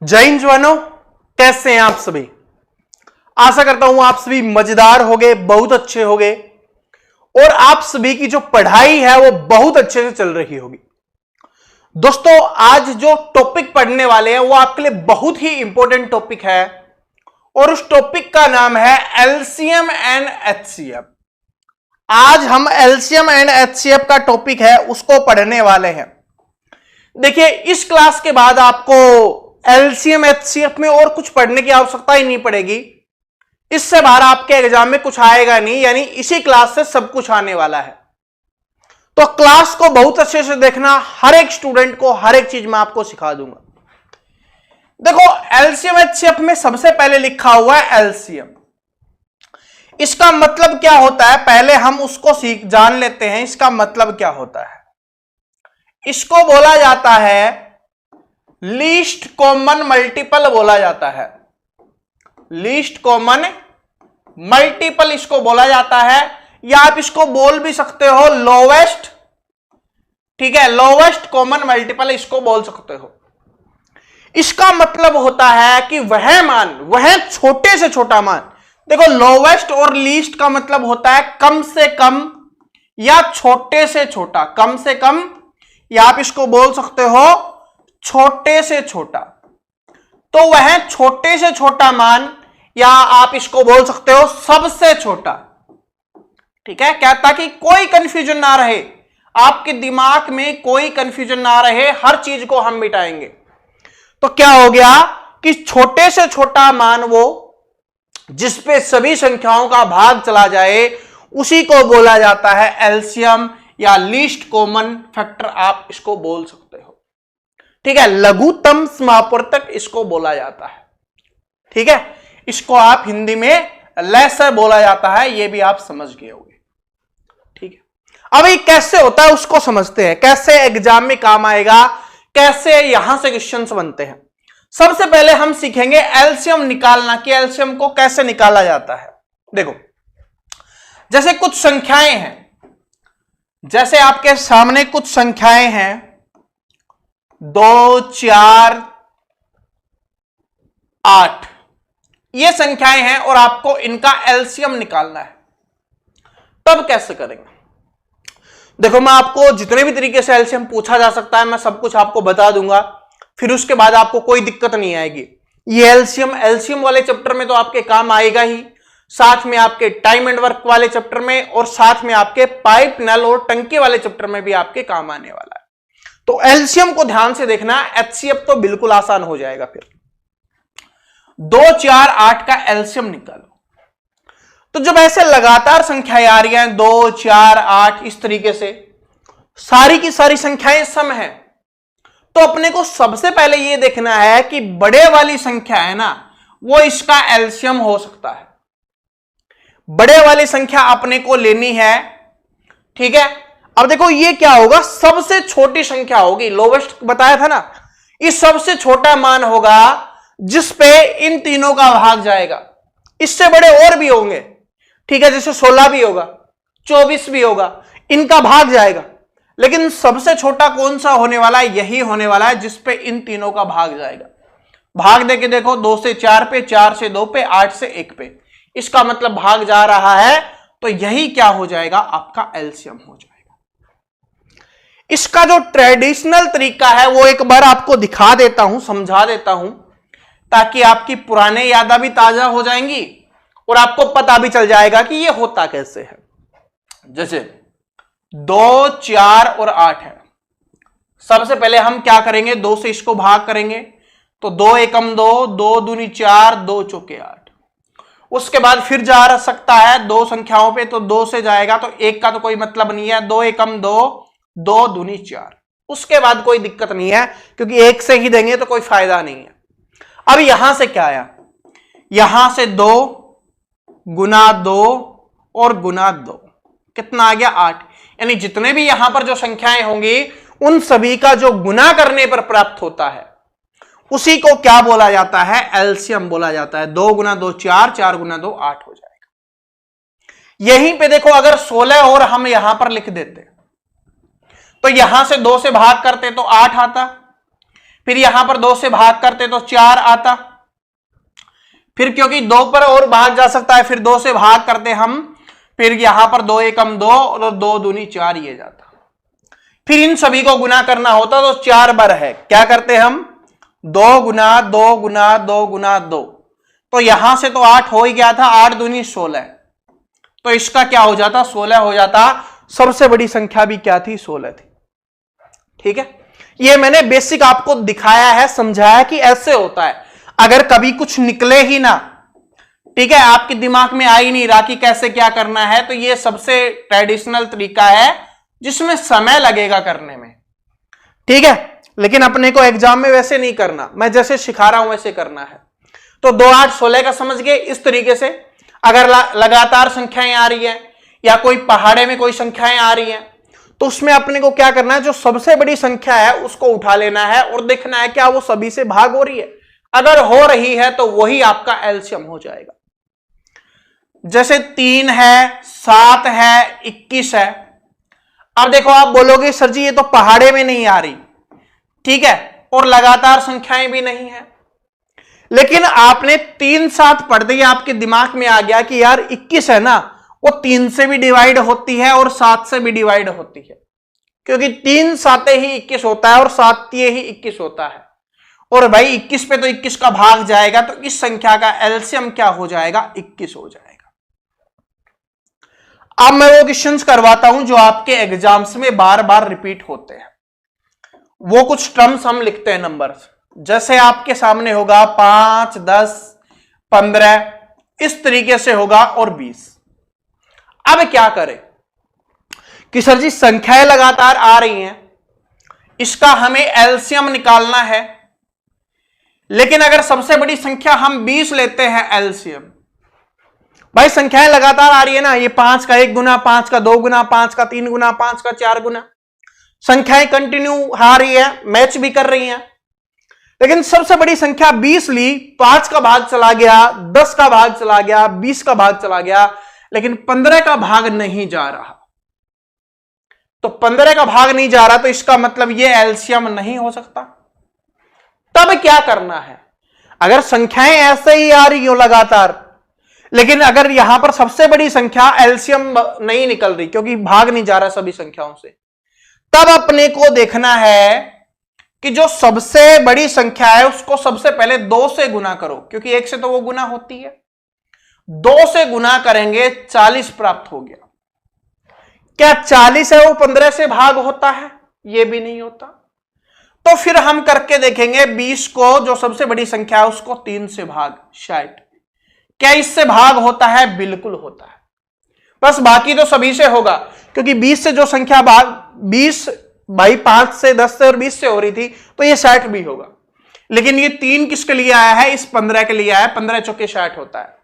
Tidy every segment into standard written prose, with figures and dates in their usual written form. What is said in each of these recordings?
जय हिंद जवानों, कैसे हैं आप सभी। आशा करता हूं आप सभी मजेदार होंगे, बहुत अच्छे होंगे और आप सभी की जो पढ़ाई है वो बहुत अच्छे से चल रही होगी। दोस्तों, आज जो टॉपिक पढ़ने वाले हैं वो आपके लिए बहुत ही इंपॉर्टेंट टॉपिक है और उस टॉपिक का नाम है एलसीएम एंड एचसीएफ। आज हम एलसीएम एंड एचसीएफ का टॉपिक है उसको पढ़ने वाले हैं। देखिए, इस क्लास के बाद आपको एलसीएम एचसीएफ में और कुछ पढ़ने की आवश्यकता ही नहीं पड़ेगी। इससे बाहर आपके एग्जाम में कुछ आएगा नहीं, यानी इसी क्लास से सब कुछ आने वाला है। तो क्लास को बहुत अच्छे से देखना, हर एक स्टूडेंट को हर एक चीज मैं आपको सिखा दूंगा। देखो, एलसीएम एचसीएफ में सबसे पहले लिखा हुआ है एलसीएम। इसका मतलब क्या होता है, पहले हम उसको जान लेते हैं। इसका मतलब क्या होता है, इसको बोला जाता है लीस्ट कॉमन मल्टीपल बोला जाता है। लीस्ट कॉमन मल्टीपल इसको बोला जाता है, या आप इसको बोल भी सकते हो लोवेस्ट, ठीक है, लोवेस्ट कॉमन मल्टीपल इसको बोल सकते हो। इसका मतलब होता है कि वह मान, वह छोटे से छोटा मान। देखो, लोवेस्ट और लीस्ट का मतलब होता है कम से कम या छोटे से छोटा। कम से कम, या आप इसको बोल सकते हो छोटे से छोटा। तो वह छोटे से छोटा मान, या आप इसको बोल सकते हो सबसे छोटा। ठीक है, क्या, ताकि कोई कंफ्यूजन ना रहे, आपके दिमाग में कोई कंफ्यूजन ना रहे, हर चीज को हम मिटाएंगे। तो क्या हो गया कि छोटे से छोटा मान वो जिसपे सभी संख्याओं का भाग चला जाए, उसी को बोला जाता है एलसीएम या लीस्ट कॉमन फैक्टर, आप इसको बोल सकते हो। ठीक है, लघुत्तम समापवर्तक इसको बोला जाता है। ठीक है, इसको आप हिंदी में लेसर बोला जाता है, यह भी आप समझ गए होंगे। ठीक है, अब ये कैसे होता है उसको समझते हैं, कैसे एग्जाम में काम आएगा, कैसे यहां से क्वेश्चंस बनते हैं। सबसे पहले हम सीखेंगे एलसीएम निकालना, कि एलसीएम को कैसे निकाला जाता है। देखो, जैसे कुछ संख्याएं हैं, जैसे आपके सामने कुछ संख्याएं हैं 2, 4, 8, ये संख्याएं हैं और आपको इनका एलसीएम निकालना है। तब कैसे करेंगे? देखो, मैं आपको जितने भी तरीके से एलसीएम पूछा जा सकता है मैं सब कुछ आपको बता दूंगा, फिर उसके बाद आपको कोई दिक्कत नहीं आएगी। ये एलसीएम वाले चैप्टर में तो आपके काम आएगा ही, साथ में आपके टाइम एंड वर्क वाले चैप्टर में, और साथ में आपके पाइप, नल और टंकी वाले चैप्टर में भी आपके काम आने वाला है। तो एलसीएम को ध्यान से देखना, एचसीएफ तो बिल्कुल आसान हो जाएगा। फिर 2, 4, 8 का एलसीएम निकालो। तो जब ऐसे लगातार संख्याएं आ रही हैं 2, 4, 8 इस तरीके से, सारी की सारी संख्याएं सम है, तो अपने को सबसे पहले यह देखना है कि बड़े वाली संख्या है ना, वो इसका एलसीएम हो सकता है। बड़े वाली संख्या अपने को लेनी है। ठीक है, अब देखो ये क्या होगा, सबसे छोटी संख्या होगी, लोवेस्ट बताया था ना, इस सबसे छोटा मान होगा जिस पे इन तीनों का भाग जाएगा। इससे बड़े और भी होंगे, ठीक है, जैसे 16 भी होगा, 24 भी होगा, इनका भाग जाएगा। लेकिन सबसे छोटा कौन सा होने वाला है, यही होने वाला है जिस पे इन तीनों का भाग जाएगा। भाग देके देखो, 2 से 4 पे, 4 से 2 पे, 8 से 1 पे, इसका मतलब भाग जा रहा है, तो यही क्या हो जाएगा, आपका एलसीएम हो जाएगा। इसका जो ट्रेडिशनल तरीका है वो एक बार आपको दिखा देता हूं, समझा देता हूं, ताकि आपकी पुराने यादें भी ताजा हो जाएंगी और आपको पता भी चल जाएगा कि ये होता कैसे है। जैसे 2, 4 और 8 है। सबसे पहले हम क्या करेंगे, 2 से इसको भाग करेंगे, तो 2 एकम 2, 2 दूनी 4, 2 चौके 8। उसके बाद फिर जा सकता है 2 संख्याओं पे, तो 2 से जाएगा, तो 1 का तो कोई मतलब नहीं है, 2 एकम 2, 2 दूनी 4। उसके बाद कोई दिक्कत नहीं है, क्योंकि 1 से ही देंगे तो कोई फायदा नहीं है। अब यहां से क्या आया, यहां से 2 गुना 2 और गुना 2, कितना आ गया, 8। यानी जितने भी यहां पर जो संख्याएं होंगी उन सभी का जो गुना करने पर प्राप्त होता है उसी को क्या बोला जाता है, एलसीएम बोला जाता है। 2 गुना 2 4, 4 गुना 2 8 हो जाएगा। यहीं पे देखो, अगर 16 और हम यहां पर लिख देते तो यहां से 2 से भाग करते तो 8 आता, फिर यहां पर 2 से भाग करते तो 4 आता, फिर क्योंकि 2 पर और भाग जा सकता है, फिर 2 से भाग करते हम, फिर यहां पर 2 एकम 2 और 2 दूनी 4 ये जाता। फिर इन सभी को गुना करना होता तो 4 बार है, क्या करते हम 2 गुना 2 गुना 2 गुना 2, तो यहां से तो 8 हो ही गया था, 8 दूनी 16, तो इसका क्या हो जाता 16 हो जाता। सबसे बड़ी संख्या भी क्या थी 16 थी। ठीक है, ये मैंने बेसिक आपको दिखाया है, समझाया कि ऐसे होता है। अगर कभी कुछ निकले ही ना, ठीक है, आपके दिमाग में आ ही नहीं रहा कि कैसे क्या करना है, तो ये सबसे ट्रेडिशनल तरीका है जिसमें समय लगेगा करने में। ठीक है, लेकिन अपने को एग्जाम में वैसे नहीं करना, मैं जैसे सिखा रहा हूं वैसे करना है। तो 2 8 16 का समझ गए। इस तरीके से अगर लगातार संख्याएं आ रही है या कोई पहाड़े में कोई संख्याएं आ रही हैं, तो उसमें अपने को क्या करना है, जो सबसे बड़ी संख्या है उसको उठा लेना है और देखना है क्या वो सभी से भाग हो रही है। अगर हो रही है तो वही आपका एलसीएम हो जाएगा। जैसे 3 है, 7 है, 21 है। अब देखो आप बोलोगे सर जी ये तो पहाड़े में नहीं आ रही, ठीक है, और लगातार संख्याएं भी नहीं है, लेकिन आपने 3 7 पढ़ दी, आपके दिमाग में आ गया कि यार 21 है ना, वो 3 से भी डिवाइड होती है और 7 से भी डिवाइड होती है, क्योंकि 3 7 ही 21 होता है और 7 ही 21 होता है। और भाई 21 पे तो 21 का भाग जाएगा, तो इस संख्या का एलसीएम क्या हो जाएगा 21 हो जाएगा। अब मैं वो क्वेश्चंस करवाता हूं जो आपके एग्जाम्स में बार बार रिपीट होते हैं। वो कुछ टर्म्स हम लिखते हैं नंबर्स, जैसे आपके सामने होगा 5 10 15 इस तरीके से होगा और 20। अब क्या करें कि सर जी संख्याएं लगातार आ रही हैं, इसका हमें एलसीएम निकालना है, लेकिन अगर सबसे बड़ी संख्या हम 20 लेते हैं एलसीएम, भाई संख्याएं लगातार आ रही है ना, ये 5 का 1 गुना, 5 का 2 गुना, 5 का 3 गुना, 5 का 4 गुना, संख्याएं कंटिन्यू आ रही है, मैच भी कर रही हैं। लेकिन सबसे बड़ी संख्या 20 ली, 5 का भाग चला गया, 10 का भाग चला गया, 20 का भाग चला गया, लेकिन 15 का भाग नहीं जा रहा। तो 15 का भाग नहीं जा रहा, तो इसका मतलब ये एलसीएम नहीं हो सकता। तब क्या करना है, अगर संख्याएं ऐसे ही आ रही हो लगातार, लेकिन अगर यहां पर सबसे बड़ी संख्या एलसीएम नहीं निकल रही क्योंकि भाग नहीं जा रहा सभी संख्याओं से, तब अपने को देखना है कि जो सबसे बड़ी संख्या है उसको सबसे पहले 2 से गुना करो, क्योंकि 1 से तो वो गुना होती है। 2 से गुना करेंगे 40 प्राप्त हो गया। क्या 40 है वो 15 से भाग होता है? ये भी नहीं होता। तो फिर हम करके देखेंगे 20 को, जो सबसे बड़ी संख्या है उसको 3 से भाग, 60। क्या इससे भाग होता है? बिल्कुल होता है। बस बाकी तो सभी से होगा, क्योंकि 20 से जो संख्या भाग 20 भाई 5 से 10 से और 20 से हो रही थी, तो ये 60 भी होगा। लेकिन ये 3 किसके लिए आया है? इस 15 के लिए आया है। 15 चौके 60 होता है।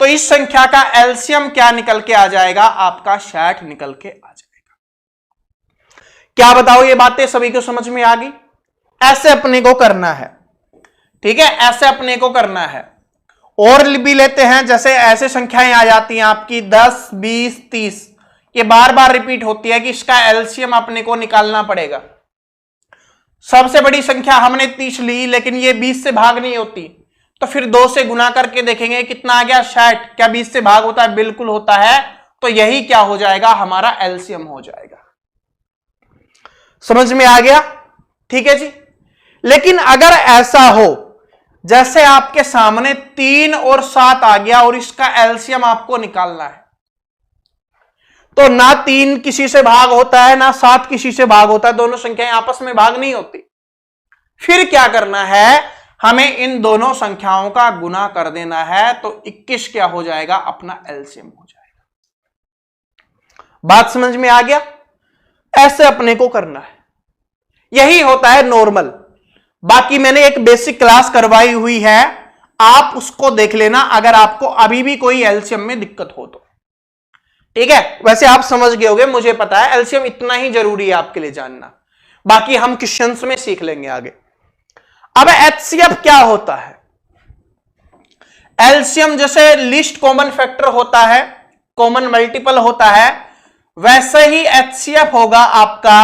तो इस संख्या का एलसीएम क्या निकल के आ जाएगा? आपका 60 निकल के आ जाएगा। क्या बताओ, ये बातें सभी को समझ में आ गई? ऐसे अपने को करना है, ठीक है, ऐसे अपने को करना है। और भी लेते हैं, जैसे ऐसे संख्याएं आ जाती हैं आपकी 10 20 30, ये बार बार रिपीट होती है कि इसका एलसीएम अपने को निकालना पड़ेगा। सबसे बड़ी संख्या हमने 30 ली, लेकिन ये 20 से भाग नहीं होती, तो फिर 2 से गुना करके देखेंगे कितना आ गया? 60। क्या 20 से भाग होता है? बिल्कुल होता है। तो यही क्या हो जाएगा? हमारा एलसीएम हो जाएगा। समझ में आ गया? ठीक है जी। लेकिन अगर ऐसा हो जैसे आपके सामने 3 और 7 आ गया और इसका एलसीएम आपको निकालना है, तो ना 3 किसी से भाग होता है ना 7 किसी से भाग होता है, दोनों संख्याएं आपस में भाग नहीं होती। फिर क्या करना है? हमें इन दोनों संख्याओं का गुना कर देना है, तो 21 क्या हो जाएगा? अपना एलसीएम हो जाएगा। बात समझ में आ गया? ऐसे अपने को करना है, यही होता है नॉर्मल। बाकी मैंने एक बेसिक क्लास करवाई हुई है, आप उसको देख लेना अगर आपको अभी भी कोई एलसीएम में दिक्कत हो तो, ठीक है। वैसे आप समझ गए होंगे, मुझे पता है एलसीएम इतना ही जरूरी है आपके लिए जानना, बाकी हम क्वेश्चंस में सीख लेंगे आगे। अब एचसीएफ क्या होता है? एलसीएम जैसे लीस्ट कॉमन फैक्टर होता है, कॉमन मल्टीपल होता है, वैसे ही एचसीएफ होगा आपका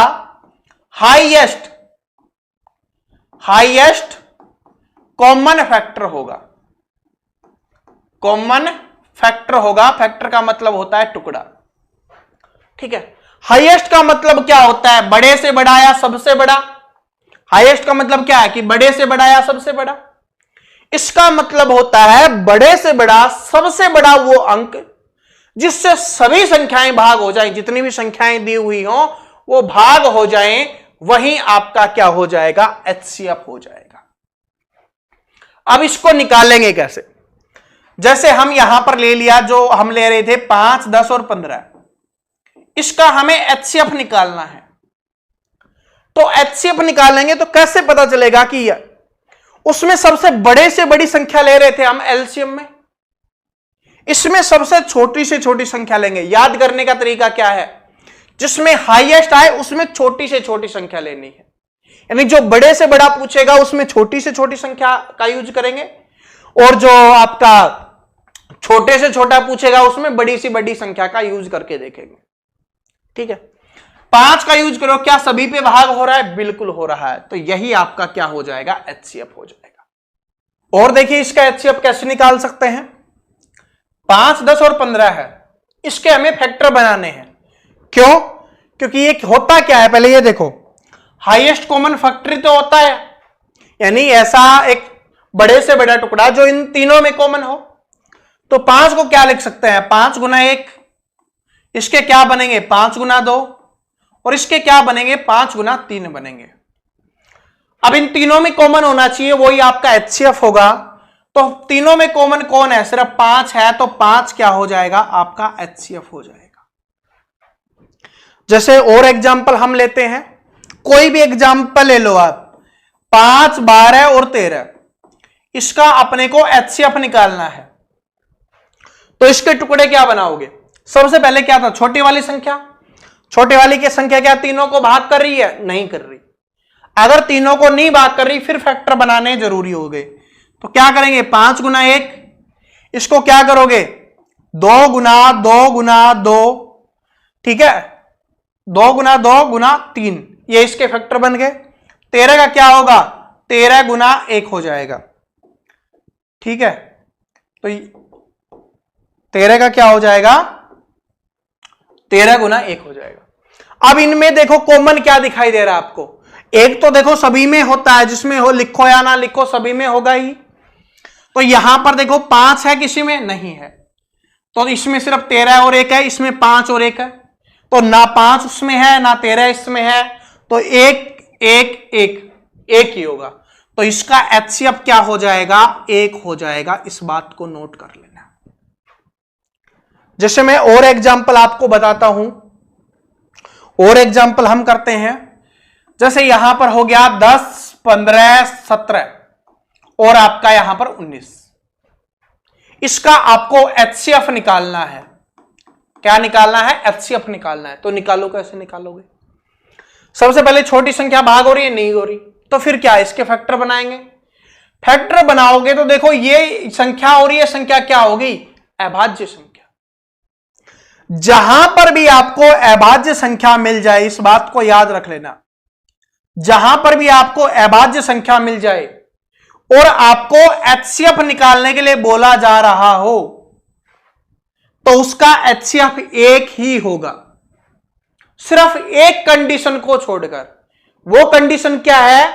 हाईएस्ट कॉमन फैक्टर होगा। कॉमन फैक्टर होगा, फैक्टर का मतलब होता है टुकड़ा। ठीक है, हाईएस्ट का मतलब क्या होता है? बड़े से बड़ा या सबसे बड़ा। हाईएस्ट का मतलब क्या है कि बड़े से बड़ा या सबसे बड़ा। इसका मतलब होता है बड़े से बड़ा, सबसे बड़ा वो अंक जिससे सभी संख्याएं भाग हो जाएं, जितनी भी संख्याएं दी हुई हो वो भाग हो जाएं, वही आपका क्या हो जाएगा? एचसीएफ हो जाएगा। अब इसको निकालेंगे कैसे? जैसे हम यहां पर ले लिया, जो हम ले रहे थे 5, 10 और 15, इसका हमें एचसीएफ निकालना है। तो एचसीएफ निकालेंगे तो कैसे पता चलेगा कि उसमें सबसे बड़े से बड़ी संख्या ले रहे थे हम एलसीएम में, इसमें सबसे छोटी से छोटी संख्या लेंगे। याद करने का तरीका क्या है? जिसमें हाईएस्ट आए उसमें छोटी से छोटी संख्या लेनी है, यानी जो बड़े से बड़ा पूछेगा उसमें छोटी से छोटी संख्या का यूज करेंगे, और जो आपका छोटे से छोटा पूछेगा उसमें बड़ी से बड़ी संख्या का यूज करके देखेंगे। ठीक है, 5 का यूज करो, क्या सभी पे भाग हो रहा है? बिल्कुल हो रहा है, तो यही आपका क्या हो जाएगा? एचसीएफ हो जाएगा। और देखिए इसका एचसीएफ कैसे निकाल सकते हैं? 5, 10 और 15 है, इसके हमें फैक्टर बनाने हैं। क्यों? क्योंकि ये होता क्या है, पहले ये देखो, हाईएस्ट कॉमन फैक्टर तो होता है, यानी ऐसा एक बड़े से बड़ा टुकड़ा जो इन तीनों में कॉमन हो। तो 5 को क्या लिख सकते हैं? 5 गुना 1, इसके क्या बनेंगे? 5 गुना 2, और इसके क्या बनेंगे? 5 गुना 3 बनेंगे। अब इन तीनों में कॉमन होना चाहिए, वही आपका एचसीएफ होगा। तो तीनों में कॉमन कौन है? सिर्फ 5 है, तो 5 क्या हो जाएगा? आपका एचसीएफ हो जाएगा। जैसे और एग्जाम्पल हम लेते हैं, कोई भी एग्जाम्पल ले लो आप, 5, 12 और 13, इसका अपने को एचसीएफ निकालना है। तो इसके टुकड़े क्या बनाओगे? सबसे पहले क्या था? छोटी वाली संख्या। छोटे वाली की संख्या क्या तीनों को भाग कर रही है? नहीं कर रही। अगर तीनों को नहीं भाग कर रही फिर फैक्टर बनाने जरूरी हो गए। तो क्या करेंगे? 5 गुना 1, इसको क्या करोगे? 2 गुना 2 गुना 2, ठीक है, 2 गुना 2 गुना 3, ये इसके फैक्टर बन गए। 13 का क्या होगा? 13 गुना 1 हो जाएगा। ठीक है, तो 13 का क्या हो जाएगा? 13 गुना 1 हो जाएगा। अब इनमें देखो कॉमन क्या दिखाई दे रहा है आपको? एक तो देखो सभी में होता है, जिसमें हो लिखो या ना लिखो सभी में होगा ही। तो यहां पर देखो 5 है, किसी में नहीं है, तो इसमें सिर्फ 13 और 1 है, इसमें 5 और 1 है, तो ना 5 उसमें है ना 13 इसमें है, तो 1 1 1 1 ही होगा। तो इसका एचसीएफ क्या हो जाएगा? 1 हो जाएगा। इस बात को नोट कर लेना। जैसे मैं और एग्जाम्पल आपको बताता हूं, और एग्जाम्पल हम करते हैं। जैसे यहां पर हो गया 10, 15, 17 और आपका यहां पर 19, इसका आपको एचसीएफ निकालना है। क्या निकालना है? एचसीएफ निकालना है। तो निकालो, कैसे निकालोगे? सबसे पहले छोटी संख्या भाग हो रही है? नहीं हो रही, तो फिर क्या? इसके फैक्टर बनाएंगे। फैक्टर बनाओगे तो देखो ये संख्या और ये संख्या क्या होगी? अभाज्य संख्या। जहां पर भी आपको अभाज्य संख्या मिल जाए, इस बात को याद रख लेना, जहां पर भी आपको अभाज्य संख्या मिल जाए और आपको एचसीएफ निकालने के लिए बोला जा रहा हो, तो उसका एचसीएफ 1 ही होगा, सिर्फ एक कंडीशन को छोड़कर। वो कंडीशन क्या है?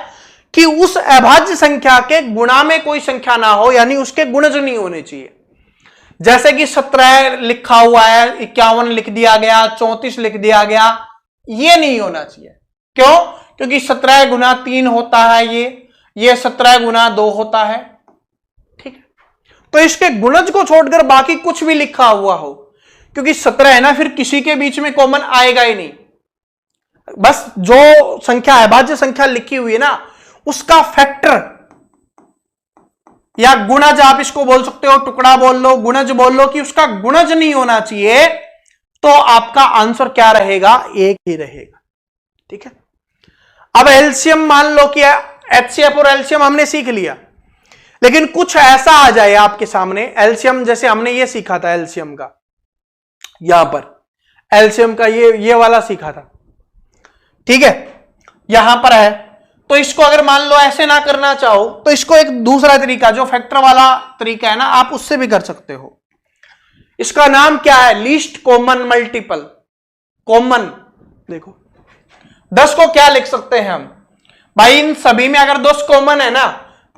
कि उस अभाज्य संख्या के गुणा में कोई संख्या ना हो, यानी उसके गुणज नहीं होने चाहिए। जैसे कि 17 लिखा हुआ है, 51 लिख दिया गया, 34 लिख दिया गया, ये नहीं होना चाहिए। क्यों? क्योंकि 17 गुना 3 होता है, ये 17 गुना 2 होता है। ठीक है, तो इसके गुणज को छोड़कर बाकी कुछ भी लिखा हुआ हो, क्योंकि 17 है ना, फिर किसी के बीच में कॉमन आएगा ही नहीं। बस जो संख्या अभाज्य संख्या लिखी हुई है ना, उसका फैक्टर या गुणज, आप इसको बोल सकते हो, टुकड़ा बोल लो, गुणज बोल लो, कि उसका गुणज नहीं होना चाहिए, तो आपका आंसर क्या रहेगा? 1 ही रहेगा। ठीक है, अब एलसीएम मान लो कि एचसीएफ और एलसीएम हमने सीख लिया, लेकिन कुछ ऐसा आ जाए आपके सामने, एलसीएम जैसे हमने ये सीखा था, एलसीएम का यहां पर एलसीएम का ये वाला सीखा था। ठीक है, यहां पर है, तो इसको अगर मान लो ऐसे ना करना चाहो तो इसको एक दूसरा तरीका जो फैक्टर वाला तरीका है ना, आप उससे भी कर सकते हो। इसका नाम क्या है? Least common multiple. कॉमन देखो 10 को क्या लिख सकते हैं हम भाई, इन सभी में अगर 10 कॉमन है ना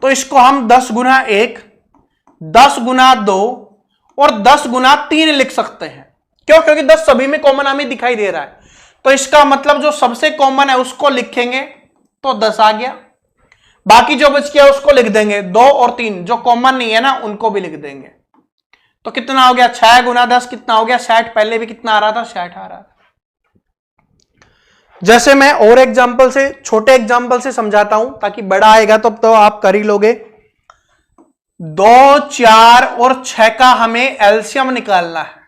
तो इसको हम 10 गुना 1, 10 गुना 2 और 10 गुना 3 लिख सकते हैं। क्यों? क्योंकि 10 सभी में कॉमन हमें दिखाई दे रहा है। तो इसका मतलब जो सबसे कॉमन है उसको लिखेंगे तो 10 आ गया, बाकी जो बच गया उसको लिख देंगे 2 और 3, जो कॉमन नहीं है ना उनको भी लिख देंगे। तो कितना हो गया? 6 गुना 10 कितना हो गया? 60। पहले भी कितना आ रहा था? 60 आ रहा था। जैसे मैं और एग्जाम्पल से, छोटे एग्जाम्पल से समझाता हूं ताकि बड़ा आएगा तो आप कर ही लोगे। 2, 4 और 6 का हमें एलसीएम निकालना है।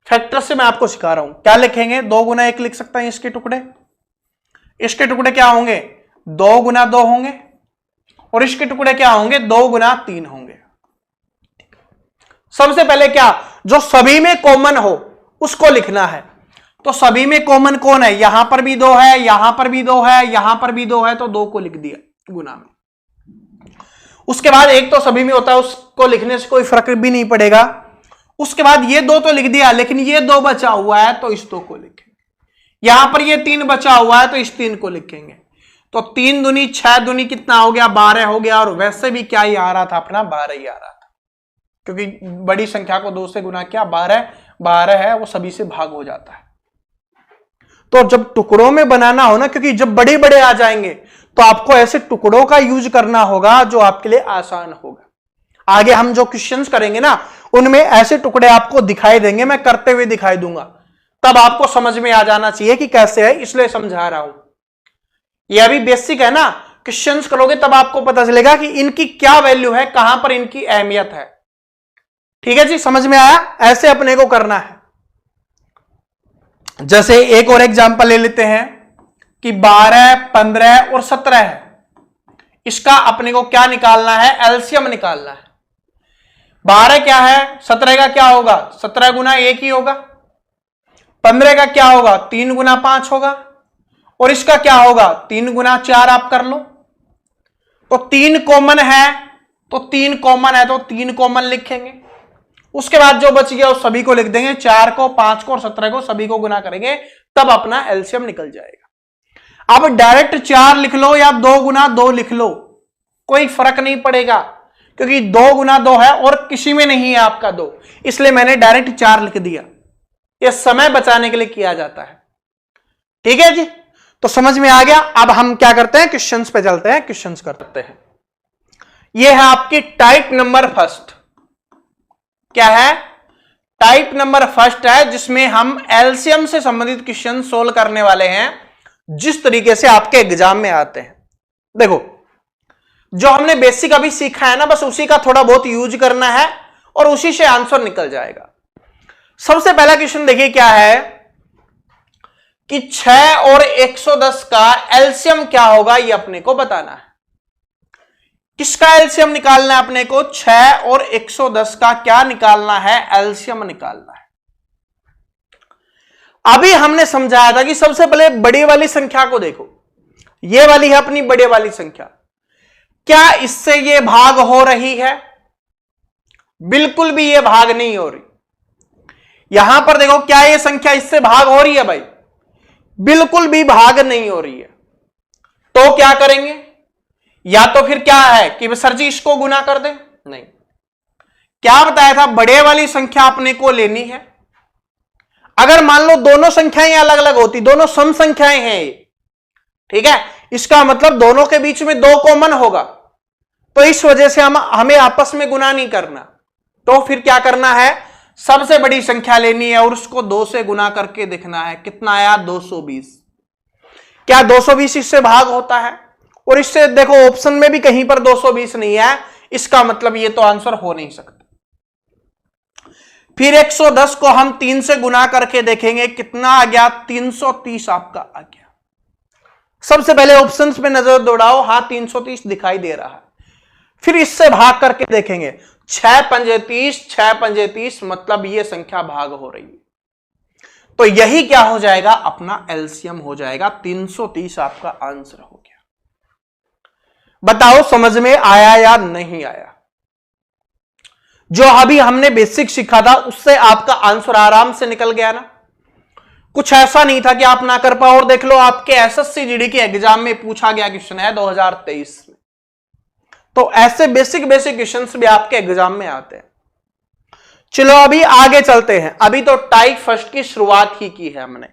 फैक्टर से मैं आपको सिखा रहा हूं। क्या लिखेंगे? 2 गुना 1 लिख सकते हैं इसके टुकड़े। इसके टुकड़े क्या होंगे? 2 गुना 2 होंगे और इसके टुकड़े क्या होंगे? 2 गुना 3 होंगे। सबसे पहले क्या, जो सभी में कॉमन हो उसको लिखना है। तो सभी में कॉमन कौन है? यहां पर भी 2 है, यहां पर भी 2 है, यहां पर भी 2 है, तो 2 को लिख दिया गुना में। उसके बाद एक तो सभी में होता है, उसको लिखने से कोई फर्क भी नहीं पड़ेगा। उसके बाद ये 2 तो लिख दिया, लेकिन ये 2 बचा हुआ है तो इस 2 को लिखेंगे। यहां पर ये 3 बचा हुआ है तो इस 3 को लिखेंगे। तो 3 दूनी 6 दूनी कितना हो गया? 12 हो गया। और वैसे भी क्या ही आ रहा था अपना? 12 ही आ रहा था, क्योंकि बड़ी संख्या को 2 से गुना किया। 12 है वो सभी से भाग हो जाता है। तो जब टुकड़ों में बनाना हो ना, क्योंकि जब बड़े बड़े आ जाएंगे तो आपको ऐसे टुकड़ों का यूज करना होगा जो आपके लिए आसान होगा। आगे हम जो क्वेश्चंस करेंगे ना उनमें ऐसे टुकड़े आपको दिखाई देंगे, मैं करते हुए दिखाई दूंगा, तब आपको समझ में आ जाना चाहिए कि कैसे है, इसलिए समझा रहा हूं। यह अभी बेसिक है ना, क्वेश्चंस करोगे तब आपको पता चलेगा कि इनकी क्या वैल्यू है, कहां पर इनकी अहमियत है। ठीक है जी, समझ में आया? ऐसे अपने को करना है। जैसे एक और एग्जांपल ले लेते हैं कि 12, 15 और 17 है। इसका अपने को क्या निकालना है? एलसीएम निकालना है। 12 क्या है? 17 का क्या होगा? 17 गुना 1 ही होगा। 15 का क्या होगा? 3 गुना 5 होगा। और इसका क्या होगा? 3 गुना 4 आप कर लो। तो 3 कॉमन है, तो 3 कॉमन है तो 3 कॉमन लिखेंगे। उसके बाद जो बच गया उस सभी को लिख देंगे। 4 को, 5 को और 17 को सभी को गुना करेंगे, तब अपना एलसीएम निकल जाएगा। अब डायरेक्ट 4 लिख लो या 2 गुना 2 लिख लो, कोई फर्क नहीं पड़ेगा, क्योंकि 2 गुना 2 है और किसी में नहीं है आपका 2, इसलिए मैंने डायरेक्ट 4 लिख दिया। यह समय बचाने के लिए किया जाता है। ठीक है जी, तो समझ में आ गया। अब हम क्या करते हैं? क्वेश्चंस पे चलते हैं, क्वेश्चंस करते हैं। यह है आपकी टाइप नंबर फर्स्ट। क्या है? टाइप नंबर फर्स्ट है, जिसमें हम एलसीएम से संबंधित क्वेश्चन सोल्व करने वाले हैं, जिस तरीके से आपके एग्जाम में आते हैं। देखो, जो हमने बेसिक अभी सीखा है ना, बस उसी का थोड़ा बहुत यूज करना है और उसी से आंसर निकल जाएगा। सबसे पहला क्वेश्चन देखिए क्या है कि 6 और 110 का एलसीएम क्या होगा, ये अपने को बताना है। किसका एलसीएम निकालना है अपने को? 6 और 110 का क्या निकालना है? एलसीएम निकालना है। अभी हमने समझाया था कि सबसे पहले बड़ी वाली संख्या को देखो, ये वाली है अपनी बड़े वाली संख्या। क्या इससे ये भाग हो रही है? बिल्कुल भी ये भाग नहीं हो रही। यहां पर देखो, क्या ये संख्या इससे भाग हो रही है भाई? बिल्कुल भी भाग नहीं हो रही है। तो क्या करेंगे? या तो फिर क्या है कि सर जी इसको गुना कर दें? नहीं, क्या बताया था? बड़े वाली संख्या अपने को लेनी है। अगर मान लो दोनों संख्याएं अलग अलग होती, दोनों सम संख्याएं हैं ये, ठीक है, इसका मतलब दोनों के बीच में 2 कॉमन होगा, तो इस वजह से हमें आपस में गुना नहीं करना। तो फिर क्या करना है? सबसे बड़ी संख्या लेनी है और उसको 2 से गुना करके देखना है कितना आया? 220। क्या 220 इससे भाग होता है? और इससे देखो ऑप्शन में भी कहीं पर 220 नहीं है, इसका मतलब ये तो आंसर हो नहीं सकता। फिर 110 को हम 3 से गुना करके देखेंगे कितना आ गया? 330 आपका आ गया। सबसे पहले ऑप्शंस पे नजर दौड़ाओ, हां 330 दिखाई दे रहा है। फिर इससे भाग करके देखेंगे, 6 पंजे 30, 6 पंजे 30, मतलब ये संख्या भाग हो रही है। तो यही क्या हो जाएगा? अपना एलसीएम हो जाएगा। 330 आपका आंसर हो गया। बताओ समझ में आया या नहीं आया? जो अभी हमने बेसिक सीखा था उससे आपका आंसर आराम से निकल गया ना? कुछ ऐसा नहीं था कि आप ना कर पाओ। और देख लो आपके एसएससी जीडी के एग्जाम में पूछा गया क्वेश्चन है 2023 में। तो ऐसे बेसिक क्वेश्चंस भी आपके एग्जाम में आते हैं। चलो अभी आगे चलते हैं। अभी तो टाइप फर्स्ट की शुरुआत ही की है हमने।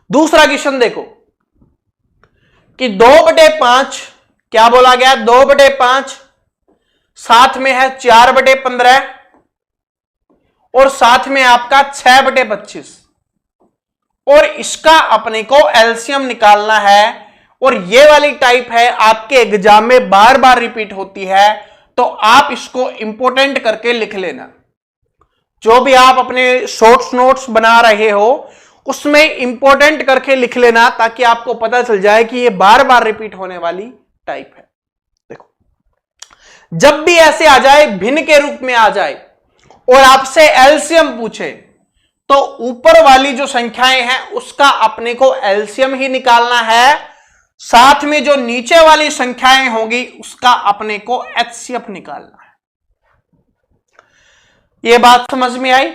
दूसरा क्वेश्चन देखो कि 2/5 क्या बोला गया? 2/5 साथ में है 4/15 और साथ में आपका 6/25 और इसका अपने को एलसीएम निकालना है। और ये वाली टाइप है आपके एग्जाम में बार बार रिपीट होती है, तो आप इसको इंपोर्टेंट करके लिख लेना। जो भी आप अपने शॉर्ट्स नोट्स बना रहे हो उसमें इंपोर्टेंट करके लिख लेना, ताकि आपको पता चल जाए कि ये बार बार रिपीट होने वाली टाइप है। देखो, जब भी ऐसे आ जाए, भिन्न के रूप में आ जाए और आपसे एलसीएम पूछे, तो ऊपर वाली जो संख्याएं हैं उसका अपने को एलसीएम ही निकालना है। साथ में जो नीचे वाली संख्याएं होंगी उसका अपने को एचसीएफ निकालना है। यह बात समझ में आई?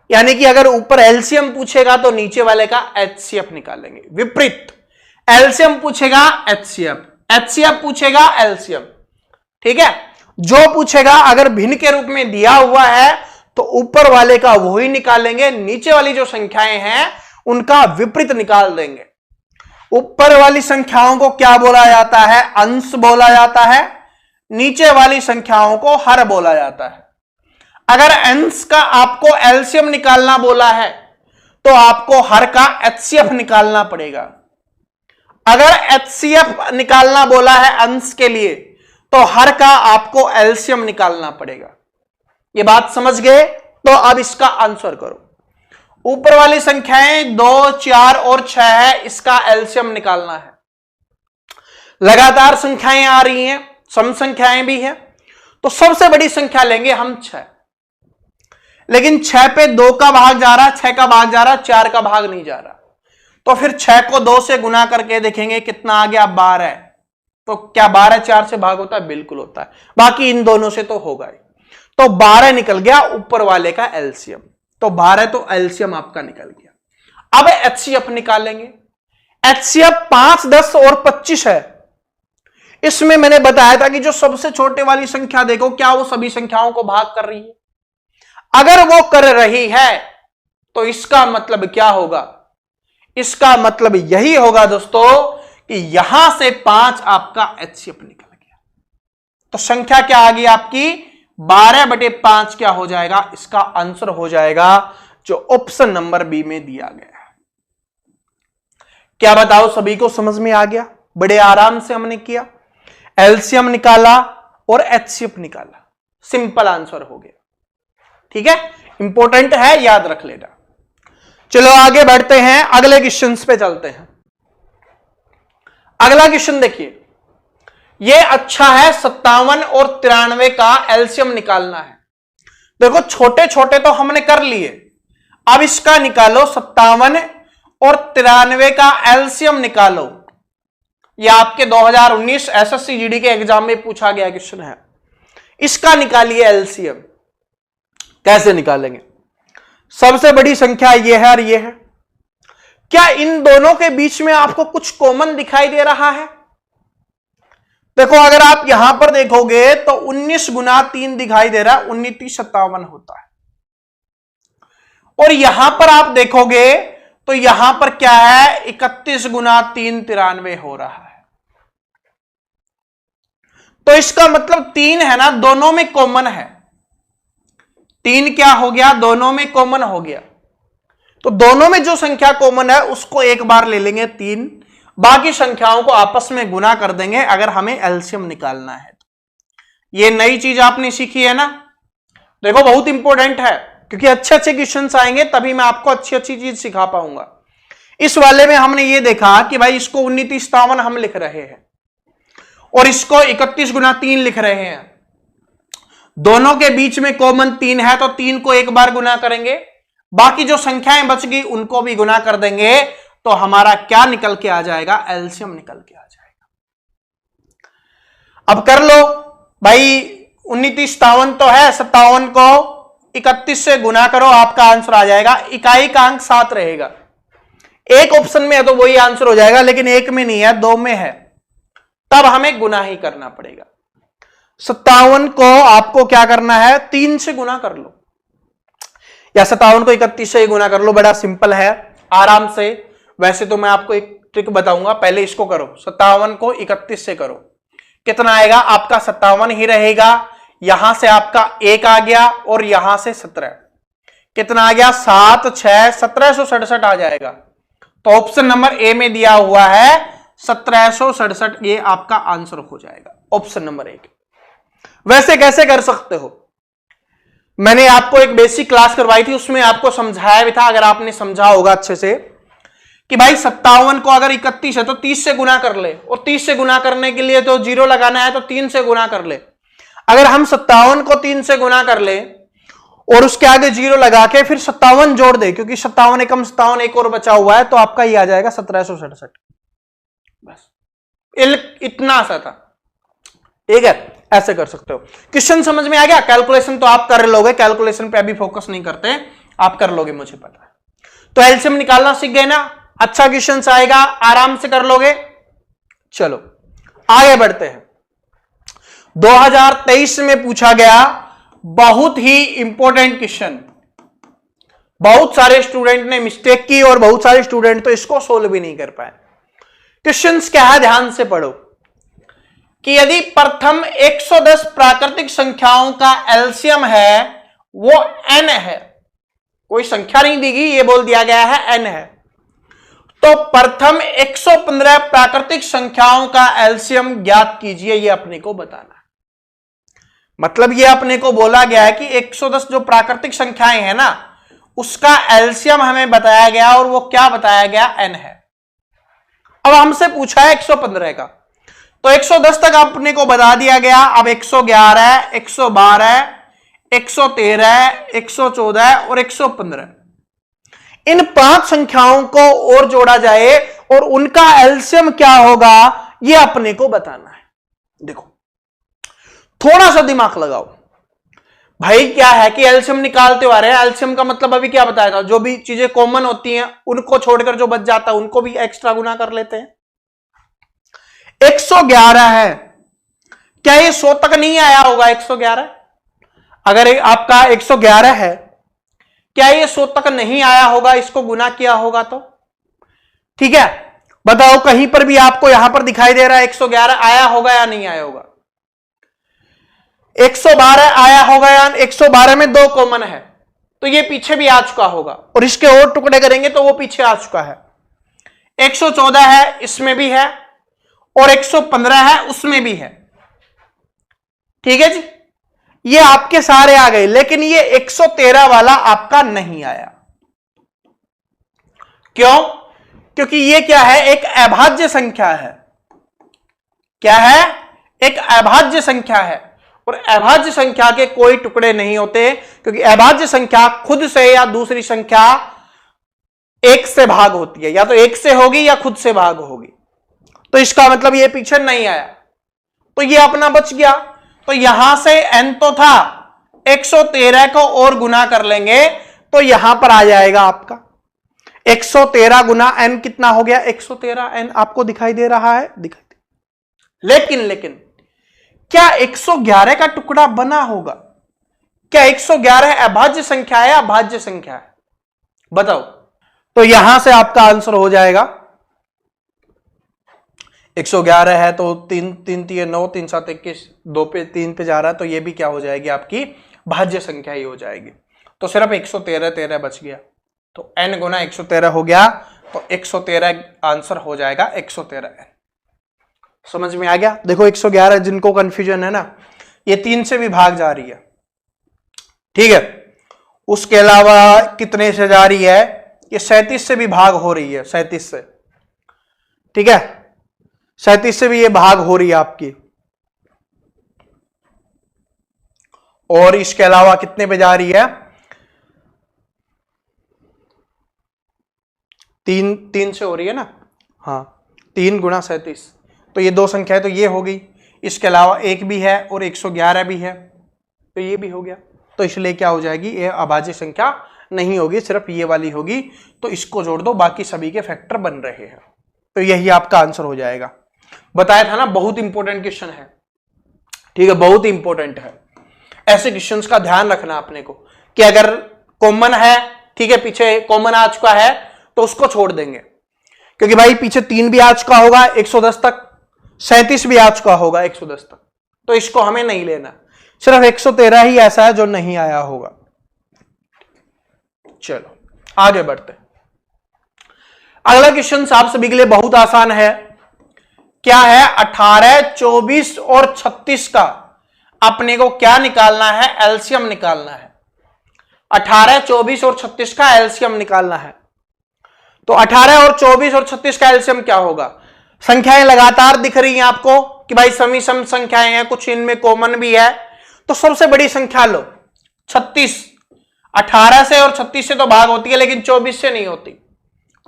यानी कि अगर ऊपर एलसीएम पूछेगा तो नीचे वाले का एचसीएफ निकालेंगे। विपरीत, एलसीएम पूछेगा एचसीएफ, एचसीएफ पूछेगा एलसीएम। ठीक है? जो पूछेगा अगर भिन्न के रूप में दिया हुआ है तो ऊपर वाले का वही निकालेंगे, नीचे वाली जो संख्याएं हैं उनका विपरीत निकाल देंगे। ऊपर वाली संख्याओं को क्या बोला जाता है? अंश बोला जाता है। नीचे वाली संख्याओं को हर बोला जाता है। अगर अंश का आपको एलसीएम निकालना बोला है तो आपको हर का एचसीएफ निकालना पड़ेगा। अगर एचसीएफ निकालना बोला है अंश के लिए तो हर का आपको एलसीएम निकालना पड़ेगा। ये बात समझ गए? तो अब इसका आंसर करो। ऊपर वाली संख्याएं 2, 4 और 6 है, इसका एलसीएम निकालना है। लगातार संख्याएं आ रही हैं, सम संख्याएं भी हैं, तो सबसे बड़ी संख्या लेंगे हम 6। लेकिन 6 पे 2 का भाग जा रहा, 6 का भाग जा रहा, 4 का भाग नहीं जा रहा। तो फिर 6 को 2 से गुना करके देखेंगे कितना आ गया? 12। तो क्या 12 4 से भाग होता है? बिल्कुल होता है। बाकी इन दोनों से तो होगा ही। तो 12 निकल गया ऊपर वाले का एलसीएम। तो 12 तो एलसीएम आपका निकल गया। अब एचसीएफ निकालेंगे। एचसीएफ 5, 10 और 25 है। इसमें मैंने बताया था कि जो सबसे छोटे वाली संख्या देखो, क्या वो सभी संख्याओं को भाग कर रही है? अगर वो कर रही है तो इसका मतलब क्या होगा? इसका मतलब यही होगा दोस्तों कि यहां से 5 आपका एचसीएफ निकल गया। तो संख्या क्या आ गई आपकी? 12/5 क्या हो जाएगा? इसका आंसर हो जाएगा जो ऑप्शन नंबर बी में दिया गया है। क्या बताओ, सभी को समझ में आ गया? बड़े आराम से हमने किया, एलसीएम निकाला और एचसीएफ निकाला, सिंपल आंसर हो गया। ठीक है? इंपॉर्टेंट है, याद रख लेना। चलो आगे बढ़ते हैं, अगले क्वेश्चन पे चलते हैं। अगला क्वेश्चन देखिए, यह अच्छा है। 57 और 93 का एलसीएम निकालना है। देखो छोटे छोटे तो हमने कर लिए, अब इसका निकालो। 57 और 93 का एलसीएम निकालो। यह आपके 2019 एसएससी जीडी के एग्जाम में पूछा गया क्वेश्चन है। इसका निकालिए एलसीएम। कैसे निकालेंगे? सबसे बड़ी संख्या यह है और यह है। क्या इन दोनों के बीच में आपको कुछ कॉमन दिखाई दे रहा है? देखो अगर आप यहां पर देखोगे तो 19 गुना 3 दिखाई दे रहा है, 19 57 होता है। और यहां पर आप देखोगे तो यहां पर क्या है? 31 गुना 3 93 हो रहा है। तो इसका मतलब 3 है ना, दोनों में कॉमन है। 3 क्या हो गया? दोनों में कॉमन हो गया। तो दोनों में जो संख्या कॉमन है उसको एक बार ले लेंगे 3, बाकी संख्याओं को आपस में गुना कर देंगे अगर हमें एलसीएम निकालना है तो। ये नई चीज आपने सीखी है ना? देखो बहुत इंपॉर्टेंट है, क्योंकि अच्छे अच्छे क्वेश्चंस आएंगे तभी मैं आपको अच्छी अच्छी चीज सिखा पाऊंगा। इस वाले में हमने ये देखा कि भाई इसको 19 57 हम लिख रहे हैं और इसको 31 गुना 3 लिख रहे हैं। दोनों के बीच में कॉमन 3 है, तो 3 को एक बार गुना करेंगे, बाकी जो संख्याएं बच गई उनको भी गुना कर देंगे, तो हमारा क्या निकल के आ जाएगा? एलसीएम निकल के आ जाएगा। अब कर लो भाई, 1957 तो है, 57 को 31 से गुना करो, आपका आंसर आ जाएगा। इकाई का अंक 7 रहेगा। एक ऑप्शन में है तो वही आंसर हो जाएगा, लेकिन एक में नहीं है, 2 में है, तब हमें गुना ही करना पड़ेगा। 57 को आपको क्या करना है, 3 से गुना कर लो, या 57 को 31 से ही गुना कर लो, बड़ा सिंपल है, आराम से। वैसे तो मैं आपको एक ट्रिक बताऊंगा, पहले इसको करो, 57 को 31 से करो, कितना आएगा आपका 57 ही रहेगा, यहां से आपका 1 आ गया और यहां से 17, कितना आ गया 7 6 1767 आ जाएगा। तो ऑप्शन नंबर ए में दिया हुआ है 1767, ये आपका आंसर हो जाएगा, ऑप्शन नंबर 1। वैसे कैसे कर सकते हो, मैंने आपको एक बेसिक क्लास करवाई थी, उसमें आपको समझाया भी था, अगर आपने समझा होगा अच्छे से, कि भाई 57 को अगर 31 है तो 30 से गुना कर ले, और 30 से गुना करने के लिए तो 0 लगाना है, तो 3 से गुना कर ले। अगर हम 57 को 3 से गुना कर ले और उसके आगे 0 लगा के फिर 57 जोड़ दे, क्योंकि 57 एकम 57 एक और बचा हुआ है, तो आपका ये आ जाएगा 1767। बस इतना सा था, ठीक है, ऐसे कर सकते हो। क्वेश्चन समझ में आ गया? कैलकुलेशन तो आप कर लोगे, कैलकुलेशन पे अभी फोकस नहीं करते, आप कर लोगे, मुझे पता है। तो एलसीएम निकालना सीख गए ना, अच्छा क्वेश्चन आएगा, आराम से कर लोगे। चलो आगे बढ़ते हैं। 2023 में पूछा गया बहुत ही इंपॉर्टेंट क्वेश्चन, बहुत सारे स्टूडेंट ने मिस्टेक की और बहुत सारे स्टूडेंट तो इसको सोल्व भी नहीं कर पाए। क्वेश्चंस क्या है, ध्यान से पढ़ो, कि यदि प्रथम 110 प्राकृतिक संख्याओं का एलसीएम है वो n है, कोई संख्या नहीं दी गई, ये बोल दिया गया है n है, तो प्रथम 115 प्राकृतिक संख्याओं का एलसीएम ज्ञात कीजिए, ये अपने को बताना है। मतलब ये अपने को बोला गया है कि 110 जो प्राकृतिक संख्याएं हैं ना, उसका एलसीएम हमें बताया गया, और वो क्या बताया गया, n है। अब हमसे पूछा है 115 का, तो 110 तक अपने को बता दिया गया। अब 111, 112, 113, 114 और 115, इन 5 संख्याओं को और जोड़ा जाए और उनका एलसीएम क्या होगा, ये अपने को बताना है। देखो थोड़ा सा दिमाग लगाओ भाई, क्या है कि एलसीएम निकालते आ रहे हैं, एलसीएम का मतलब अभी क्या बताया था, जो भी चीजें कॉमन होती हैं उनको छोड़कर जो बच जाता है उनको भी एक्स्ट्रा गुना कर लेते हैं। 111 है, क्या ये 100 तक नहीं आया होगा 111? अगर आपका 111 है, क्या ये 100 तक नहीं आया होगा, इसको गुना किया होगा तो? ठीक है, बताओ कहीं पर भी आपको यहां पर दिखाई दे रहा है 111 आया होगा या नहीं आया होगा? 112 आया होगा या 112 में 2 कॉमन है, तो ये पीछे भी आ चुका होगा, और इसके और टुकड़े करेंगे तो वो पीछे आ चुका है। 114 है, इसमें भी है, और 115 है, उसमें भी है। ठीक है जी, ये आपके सारे आ गए, लेकिन ये 113 वाला आपका नहीं आया। क्यों? क्योंकि ये क्या है, एक अभाज्य संख्या है। क्या है? एक अभाज्य संख्या है, और अभाज्य संख्या के कोई टुकड़े नहीं होते, क्योंकि अभाज्य संख्या खुद से या दूसरी संख्या 1 से भाग होती है, या तो 1 से होगी या खुद से भाग होगी। तो इसका मतलब ये पीछे नहीं आया, तो ये अपना बच गया। तो यहां से n तो था, 113 को और गुना कर लेंगे तो यहां पर आ जाएगा आपका 113 गुना n, कितना हो गया 113 n, आपको दिखाई दे रहा है, दिखाई दे। लेकिन क्या 111 का टुकड़ा बना होगा? क्या 111 अभाज्य संख्या है या भाज्य संख्या है? बताओ। तो यहां से आपका आंसर हो जाएगा 111 है तो 3 3 3 9 3 7 21, 2 पे 3 पे जा रहा है, तो ये भी क्या हो जाएगी, आपकी भाज्य संख्या ही हो जाएगी। तो सिर्फ 113 बच गया, तो n गुना 113 हो गया, तो 113 आंसर हो जाएगा 113 n। समझ में आ गया? देखो 111 जिनको कंफ्यूजन है ना, ये 3 से भी भाग जा रही है, ठीक है। उसके अलावा कितने से जा रही है, ये 37 से भी भाग हो रही है, 37 से, ठीक है, 37 से भी ये भाग हो रही है आपकी। और इसके अलावा कितने पे जा रही है, 3 से हो रही है ना, हाँ 3 गुना 37, तो ये 2 संख्या है, तो ये हो गई। इसके अलावा 1 भी है और 111 भी है, तो ये भी हो गया। तो इसलिए क्या हो जाएगी, ये अभाज्य संख्या नहीं होगी, सिर्फ ये वाली होगी। तो इसको जोड़ दो, बाकी सभी के फैक्टर बन रहे हैं। तो यही आपका आंसर हो जाएगा। बताया था ना, बहुत इंपॉर्टेंट क्वेश्चन है, ठीक है, बहुत इंपॉर्टेंट है। ऐसे क्वेश्चंस का ध्यान रखना अपने को कि अगर कॉमन है, ठीक है, पीछे कॉमन आ चुका है तो उसको छोड़ देंगे, क्योंकि भाई पीछे 3 भी आ चुका होगा 110 तक, 37 भी आ चुका होगा 110 तक, तो इसको हमें नहीं लेना। सिर्फ 113 ही ऐसा है जो नहीं आया होगा। चलो आगे बढ़ते। अगला क्वेश्चन आप सभी के लिए बहुत आसान है। क्या है, 18, 24 और 36 का अपने को क्या निकालना है, एलसीएम निकालना है। 18, 24 और 36 का एलसीएम निकालना है। तो 18 और 24 और 36 का एलसीएम क्या होगा? संख्याएं लगातार दिख रही हैं आपको कि भाई समी सम संख्याएं हैं, कुछ इनमें कॉमन भी है। तो सबसे बड़ी संख्या लो 36। 18 से और 36 से तो भाग होती है, लेकिन 24 से नहीं होती।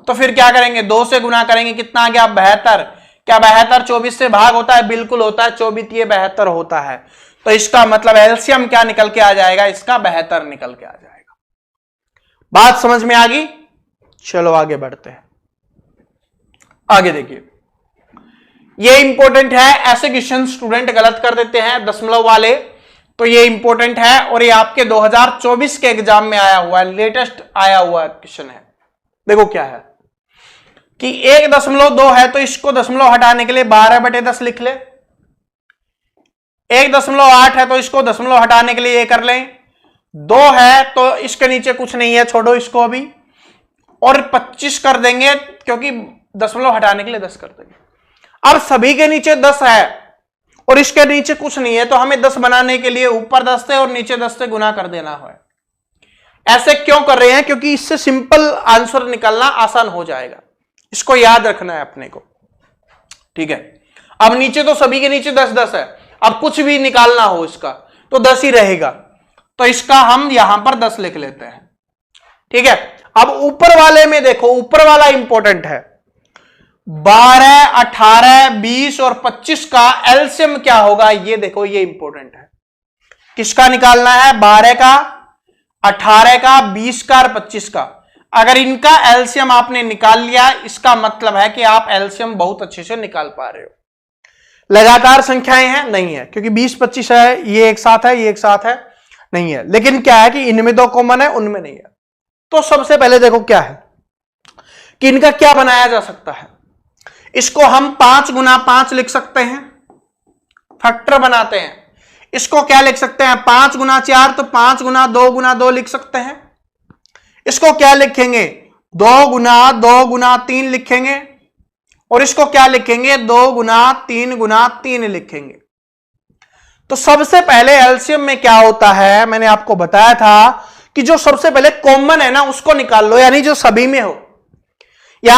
तो फिर क्या करेंगे, 2 से गुना करेंगे, कितना आ गया, 72। क्या 72 24 से भाग होता है? बिल्कुल होता है, 24 72 होता है। तो इसका मतलब एलसीएम क्या निकल के आ जाएगा, इसका 72 निकल के आ जाएगा। बात समझ में आ गई? चलो आगे बढ़ते हैं। आगे देखिए, ये इंपॉर्टेंट है, ऐसे क्वेश्चन स्टूडेंट गलत कर देते हैं दशमलव वाले, तो ये इंपॉर्टेंट है और ये आपके 2024 के एग्जाम में आया हुआ है, लेटेस्ट आया हुआ क्वेश्चन है। देखो क्या है कि 1.2 है तो इसको दशमलव हटाने के लिए 12/10 लिख ले। 1.8 है तो इसको दशमलव हटाने के लिए ये कर लें। 2 है तो इसके नीचे कुछ नहीं है, छोड़ो इसको अभी, और 25 कर देंगे क्योंकि दशमलव हटाने के लिए 10 कर देंगे। अब सभी के नीचे 10 है और इसके नीचे कुछ नहीं है, तो हमें 10 बनाने के लिए ऊपर 10 से और नीचे 10 से गुना कर देना है। ऐसे क्यों कर रहे हैं? क्योंकि इससे सिंपल आंसर निकलना आसान हो जाएगा, इसको याद रखना है अपने को, ठीक है। अब नीचे तो सभी के नीचे 10 है, अब कुछ भी निकालना हो इसका तो 10 ही रहेगा, तो इसका हम यहां पर 10 लिख लेते हैं, ठीक है। अब ऊपर वाले में देखो, ऊपर वाला इंपॉर्टेंट है। 12, 18, 20 और 25 का एलसीएम क्या होगा, ये देखो, ये इंपॉर्टेंट है। किसका निकालना है? 12 का, 18 का, 20 का और 25 का। अगर इनका एलसीएम आपने निकाल लिया, इसका मतलब है कि आप एलसीएम बहुत अच्छे से निकाल पा रहे हो। लगातार संख्याएं हैं नहीं है, क्योंकि 20, 25 है, ये एक साथ है, ये एक साथ है, नहीं है। लेकिन क्या है कि इनमें 2 कॉमन है, उनमें नहीं है। तो सबसे पहले देखो क्या है कि इनका क्या बनाया जा सकता है। इसको हम 5 गुना 5 लिख सकते हैं, फैक्टर बनाते हैं। इसको क्या लिख सकते हैं? 5 गुना 4, तो 5 गुना 2 लिख सकते हैं। इसको क्या लिखेंगे? 2 गुना 3 लिखेंगे। और इसको क्या लिखेंगे? 2 गुना 3 लिखेंगे। तो सबसे पहले एलसीएम में क्या होता है, मैंने आपको बताया था कि जो सबसे पहले कॉमन है ना उसको निकाल लो, यानी जो सभी में हो या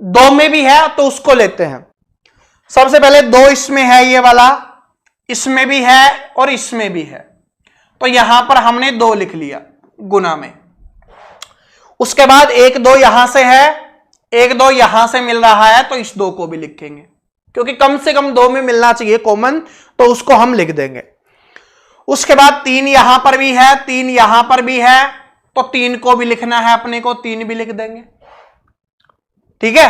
2 में भी है तो उसको लेते हैं। सबसे पहले 2 इसमें है, ये वाला इसमें भी है और इसमें भी है, तो यहां पर हमने 2 लिख लिया गुना में। उसके बाद 1 2 यहां से है, 1 2 यहां से मिल रहा है, तो इस 2 को भी लिखेंगे, क्योंकि कम से कम 2 में मिलना चाहिए कॉमन, तो उसको हम लिख देंगे। उसके बाद 3 यहां पर भी है, 3 यहां पर भी है, तो 3 को भी लिखना है अपने को, 3 भी लिख देंगे, ठीक है।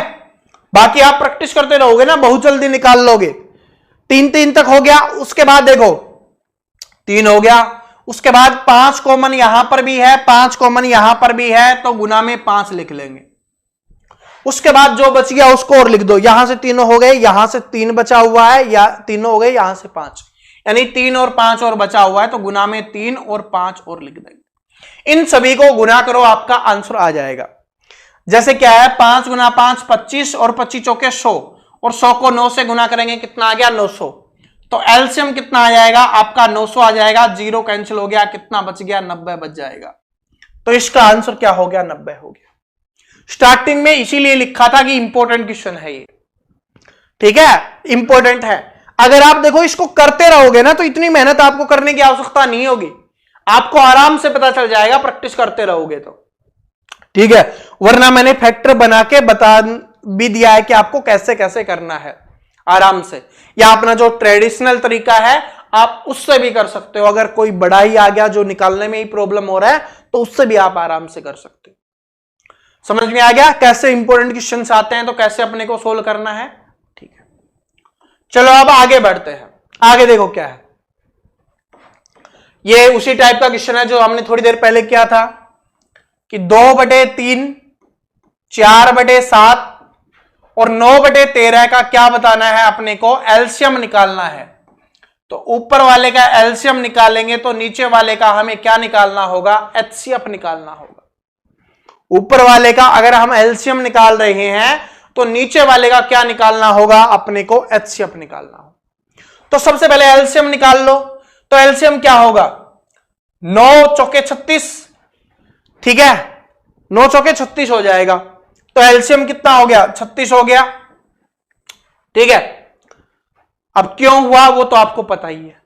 बाकी आप प्रैक्टिस करते रहोगे ना, बहुत जल्दी निकाल लोगे। 3 तक हो गया। उसके बाद देखो 3 हो गया। उसके बाद 5 कॉमन यहां पर भी है, 5 कॉमन यहां पर भी है, तो गुना में 5 लिख लेंगे। उसके बाद जो बच गया उसको और लिख दो। यहां से 3 हो गए, यहां से 3 बचा हुआ है, या 3 हो गए, यहां से 5, यानी 3 और 5 और बचा हुआ है, तो गुना में 3 और 5 और लिख देंगे। इन सभी को गुना करो, आपका आंसर आ जाएगा। जैसे क्या है, 5 गुना 5 25 और 25 चौके 100, और 100 को 9 से गुना करेंगे, कितना आ गया? 900। तो एलसीएम कितना आ जाएगा आपका? 900 आ जाएगा। 0 कैंसिल हो गया, कितना बच गया? 90 बच जाएगा। तो इसका आंसर क्या हो गया? 90 हो गया। स्टार्टिंग में इसीलिए लिखा था कि इंपॉर्टेंट क्वेश्चन है ये, ठीक है, इंपॉर्टेंट है। अगर आप देखो इसको करते रहोगे ना, तो इतनी मेहनत आपको करने की आवश्यकता नहीं होगी, आपको आराम से पता चल जाएगा, प्रैक्टिस करते रहोगे तो, ठीक है। वरना मैंने फैक्टर बना के बता भी दिया है कि आपको कैसे कैसे करना है, आराम से, या अपना जो ट्रेडिशनल तरीका है आप उससे भी कर सकते हो। अगर कोई बड़ा ही आ गया जो निकालने में ही प्रॉब्लम हो रहा है तो उससे भी आप आराम से कर सकते हो। समझ में आ गया कैसे इंपॉर्टेंट क्वेश्चंस आते हैं तो कैसे अपने को सोल्व करना है। ठीक है, चलो अब आगे बढ़ते हैं। आगे देखो क्या है, ये उसी टाइप का क्वेश्चन है जो हमने थोड़ी देर पहले किया था कि 2/3, 4/7 और 9/13 का क्या बताना है अपने को, एलसीएम निकालना है। तो ऊपर वाले का एलसीएम निकालेंगे तो नीचे वाले का हमें क्या निकालना होगा, एचसीएफ निकालना होगा। ऊपर वाले का अगर हम एलसीएम निकाल रहे हैं तो नीचे वाले का क्या निकालना होगा, अपने को एचसीएफ निकालना होगा। तो सबसे पहले एलसीएम निकाल लो। तो एलसीएम क्या होगा, 9 चौके 36, ठीक है, 9 चौके 36 हो जाएगा। तो एलसीएम कितना हो गया, 36 हो गया। ठीक है, अब क्यों हुआ वो तो आपको पता ही है।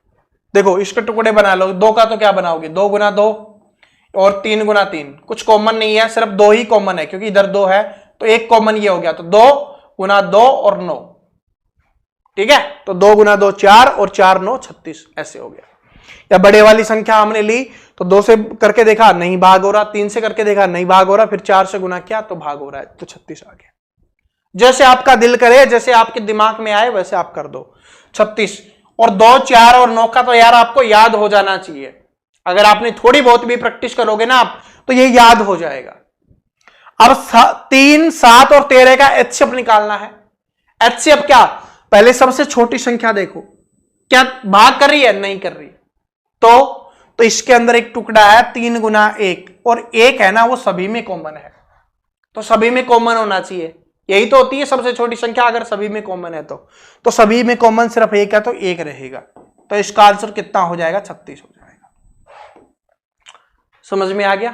देखो इसके टुकड़े बना लो, 2 का तो क्या बनाओगे, 2 गुना 2 और 3 गुना 3, कुछ कॉमन नहीं है, सिर्फ 2 ही कॉमन है क्योंकि इधर 2 है तो एक कॉमन ये हो गया। तो 2 गुना 2 और 9, ठीक है, तो 2 गुना 2 4 और 4 9 36 ऐसे हो गया। या बड़े वाली संख्या हमने ली तो 2 से करके देखा नहीं भाग हो रहा, 3 से करके देखा नहीं भाग हो रहा, फिर 4 से गुना किया तो भाग हो रहा है, तो 36 आ गया। जैसे आपका दिल करे, जैसे आपके दिमाग में आए वैसे आप कर दो। 36 और 2 4 और 9 का तो यार आपको याद हो जाना चाहिए। अगर आपने थोड़ी बहुत भी प्रैक्टिस करोगे ना आप तो ये याद हो जाएगा। अब 3 7 और 13 का एचसीएफ निकालना है। एचसीएफ क्या, पहले सबसे छोटी संख्या देखो क्या भाग कर रही है, नहीं कर रही, तो इसके अंदर एक टुकड़ा है 3 गुना 1 और 1 है ना वो सभी में कॉमन है, तो सभी में कॉमन होना चाहिए। यही तो होती है सबसे छोटी संख्या, अगर सभी में कॉमन है तो सभी में कॉमन सिर्फ 1 है तो 1 रहेगा। तो इसका आंसर कितना हो जाएगा, 36 हो जाएगा। समझ में आ गया,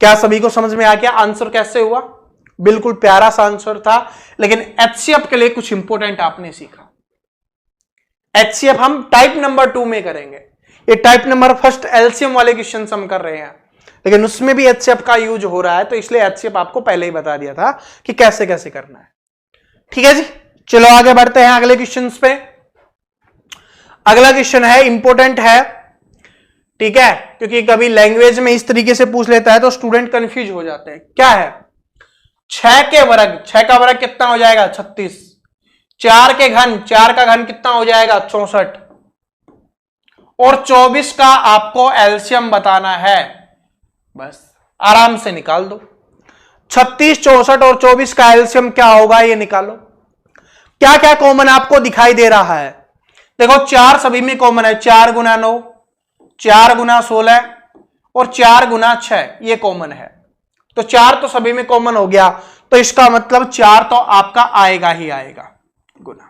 क्या सभी को समझ में आ गया आंसर कैसे हुआ। बिल्कुल प्यारा सा आंसर था, लेकिन एचसीएफ के लिए कुछ इंपॉर्टेंट आपने सीखा। एचसीएफ हम टाइप नंबर 2 में करेंगे, ये टाइप नंबर फर्स्ट एलसीएम वाले क्वेश्चन हम कर रहे हैं, लेकिन उसमें भी एचसीएफ का यूज हो रहा है, तो इसलिए एचसीएफ आपको पहले ही बता दिया था कि कैसे कैसे करना है। ठीक है जी, चलो आगे बढ़ते हैं अगले क्वेश्चन पे। अगला क्वेश्चन है, इंपॉर्टेंट है, ठीक है, क्योंकि कभी लैंग्वेज में इस तरीके से पूछ लेता है तो स्टूडेंट कंफ्यूज हो जाते हैं। क्या है, 6 के वर्ग, 6 का वर्ग कितना हो जाएगा, 36। 4 के घन, 4 का घन कितना हो जाएगा, 64। और 24 का आपको एलसीएम बताना है। बस आराम से निकाल दो, 36 64 और 24 का एलसीएम क्या होगा ये निकालो। क्या क्या कॉमन आपको दिखाई दे रहा है, देखो 4 सभी में कॉमन है, 4 गुना 9, 4 गुना 16 और 4 गुना 6 ये कॉमन है, तो 4 तो सभी में कॉमन हो गया, तो इसका मतलब 4 तो आपका आएगा ही आएगा गुना।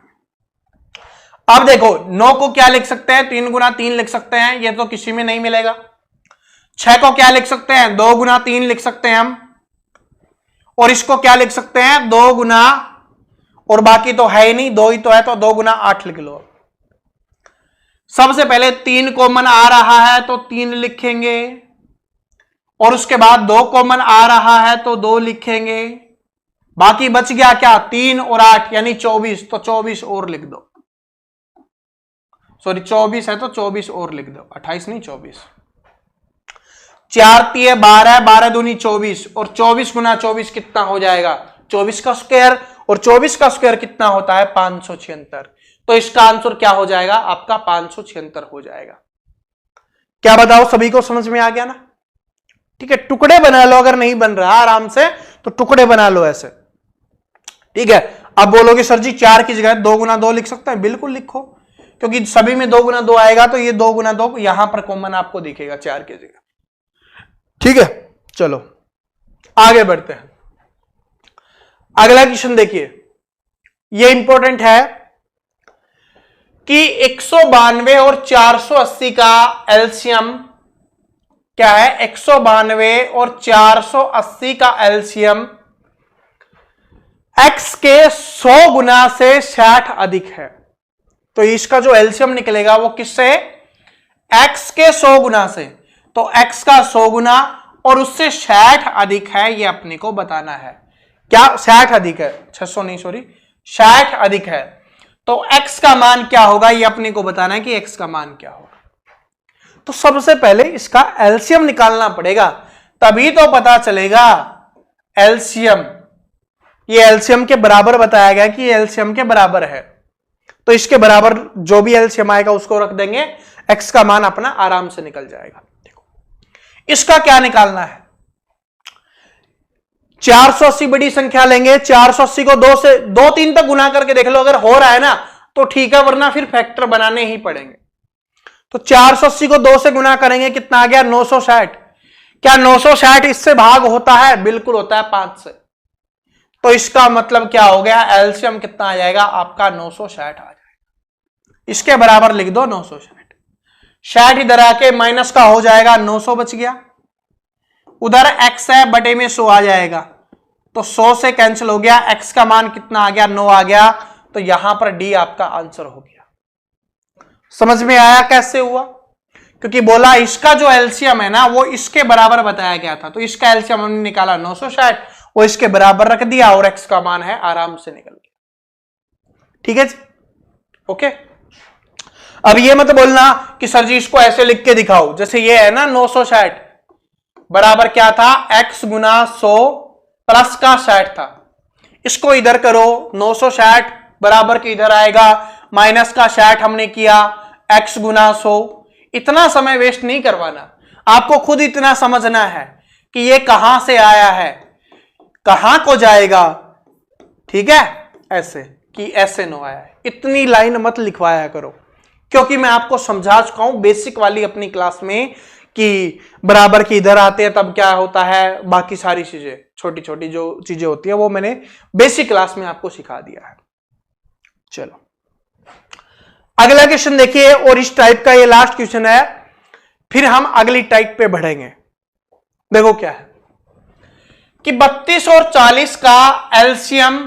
अब देखो 9 को क्या लिख सकते हैं, 3 गुना 3 लिख सकते हैं, ये तो किसी में नहीं मिलेगा। 6 को क्या लिख सकते हैं, 2 गुना 3 लिख सकते हैं हम, और इसको क्या लिख सकते हैं, 2 गुना, और बाकी तो है ही नहीं, 2 ही तो है, तो 2 गुना 8 लिख लो। सबसे पहले 3 कॉमन आ रहा है तो 3 लिखेंगे, और उसके बाद 2 कॉमन आ रहा है तो 2 लिखेंगे, बाकी बच गया क्या, 3 और 8 यानी 24, तो 24 और लिख दो। सॉरी 24 है तो 24 और लिख दो, 28 नहीं 24। 4 3 12, 12 दूनी 24, और 24 गुना 24 कितना हो जाएगा, 24 का स्क्वायर, और 24 का स्क्वायर कितना होता है, 576। तो इसका आंसर क्या हो जाएगा आपका, 576 हो जाएगा। क्या बताओ, सभी को समझ में आ गया ना। ठीक है, टुकड़े बना लो, अगर नहीं बन रहा आराम से तो टुकड़े बना लो ऐसे। ठीक है, अब बोलोगे सर जी 4 की जगह 2 गुना 2 लिख सकते हैं, बिल्कुल लिखो, क्योंकि सभी में 2 गुना 2 आएगा तो ये 2 गुना 2 यहां पर कॉमन आपको दिखेगा 4 की जगह। ठीक है, चलो आगे बढ़ते हैं। अगला क्वेश्चन देखिए, ये इंपॉर्टेंट है कि 192 और 480 का एलसीएम क्या है, 192 और 480 का एलसीएम x के 100 गुना से 60 अधिक है। तो इसका जो एलसीएम निकलेगा वो किससे, x के 100 गुना से, तो x का 100 गुना और उससे 60 अधिक है, ये अपने को बताना है। क्या 60 अधिक है, 600 नहीं सॉरी 60 अधिक है, तो x का मान क्या होगा, ये अपने को बताना है कि x का मान क्या होगा। तो सबसे पहले इसका एलसीएम निकालना पड़ेगा, तभी तो पता चलेगा एलसीएम। ये एलसीएम के बराबर बताया गया कि ये एलसीएम के बराबर है, तो इसके बराबर जो भी एलसीएम आएगा उसको रख देंगे, x का मान अपना आराम से निकल जाएगा। देखो इसका क्या निकालना है, 480 बड़ी संख्या लेंगे, 480 को 2 से 2-3 तक गुना करके देख लो, अगर हो रहा है ना तो ठीक है, वरना फिर फैक्टर बनाने ही पड़ेंगे। तो 480 को 2 से गुना करेंगे, कितना आ गया 960। क्या 960 इससे भाग होता है, बिल्कुल होता है 5 से। तो इसका मतलब क्या हो गया, एलसीएम कितना आ जाएगा आपका 960 आ जाएगा। इसके बराबर लिख दो 960, 60 इधर आके माइनस का हो जाएगा, 900 बच गया, उधर x है बटे में 100 आ जाएगा, तो 100 से कैंसिल हो गया, x का मान कितना आ गया 9 आ गया, तो यहां पर डी आपका आंसर हो गया। समझ में आया कैसे हुआ, क्योंकि बोला इसका जो एलसीएम है ना वो इसके बराबर बताया गया था, तो इसका एलसीएम हमने निकाला 960, वो इसके बराबर रख दिया और x का मान है आराम से निकल गया। ठीक है जी, ओके। अब ये मत बोलना कि सर जी इसको ऐसे लिख के दिखाओ, जैसे ये है ना 960 बराबर क्या था, x गुना 100 प्लस का 60 था, इसको इधर करो, 960 बराबर के इधर आएगा, माइनस का 60 हमने किया, x गुना 100। इतना समय वेस्ट नहीं करवाना, आपको खुद इतना समझना है कि ये कहां से आया है, कहां को जाएगा। ठीक है, ऐसे कि ऐसे नो आया है, इतनी लाइन मत लिखवाया करो, क्योंकि मैं आपको समझा चुका हूं बेसिक वाली अपनी क्लास में कि बराबर के इधर आते हैं तब क्या होता है, बाकी सारी चीजें छोटी छोटी जो चीजें होती है वो मैंने बेसिक क्लास में आपको सिखा दिया है। चलो अगला क्वेश्चन देखिए, और इस टाइप का ये लास्ट क्वेश्चन है, फिर हम अगली टाइप पे बढ़ेंगे। देखो क्या है कि 32 और 40 का एलसीएम,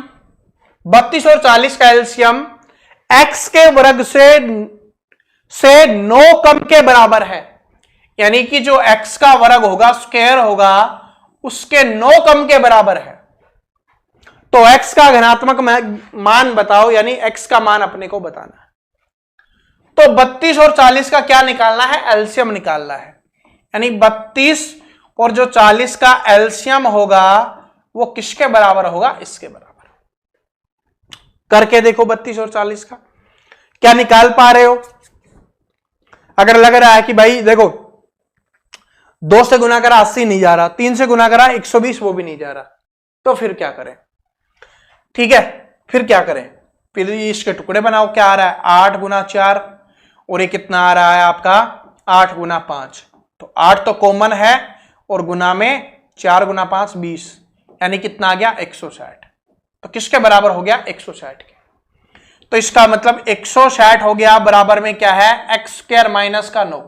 32 और 40 का एलसीएम x के वर्ग से 9 कम के बराबर है, यानी कि जो x का वर्ग होगा स्क्वायर होगा उसके 9 कम के बराबर है। तो x का धनात्मक मान बताओ, यानी x का मान अपने को बताना है। तो 32 और 40 का क्या निकालना है, एलसीएम निकालना है, यानी 32 और जो 40 का एलसीएम होगा वो किसके बराबर होगा, इसके बराबर। करके देखो 32 और 40 का क्या निकाल पा रहे हो। अगर लग रहा है कि भाई देखो 2 से गुना करा 80 नहीं जा रहा, 3 से गुना करा 120 वो भी नहीं जा रहा, तो फिर क्या करें। ठीक है, फिर क्या करें, फिर इसके टुकड़े बनाओ। क्या आ रहा है 8 गुना 4, और ये कितना आ रहा है आपका 8 गुना 5, तो 8 तो कॉमन है और गुना में 4 गुना 5 20, यानी कितना आ गया 160। तो किसके बराबर हो गया 160 के। तो इसका मतलब 160 हो गया, बराबर में क्या है एक्स स्क्वायर माइनस का 9,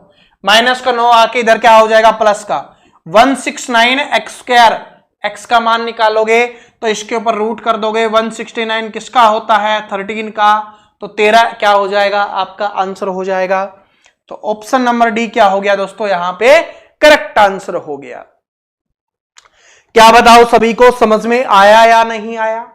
माइनस का 9 आके इधर क्या हो जाएगा प्लस का 169 एक्स स्क्वायर। एक्स का मान निकालोगे तो इसके ऊपर रूट कर दोगे, 169 किसका होता है 13 का, तो 13 क्या हो जाएगा आपका आंसर हो जाएगा। तो ऑप्शन नंबर डी क्या हो गया दोस्तों, यहां पे करेक्ट आंसर हो गया। क्या बताओ सभी को समझ में आया या नहीं आया,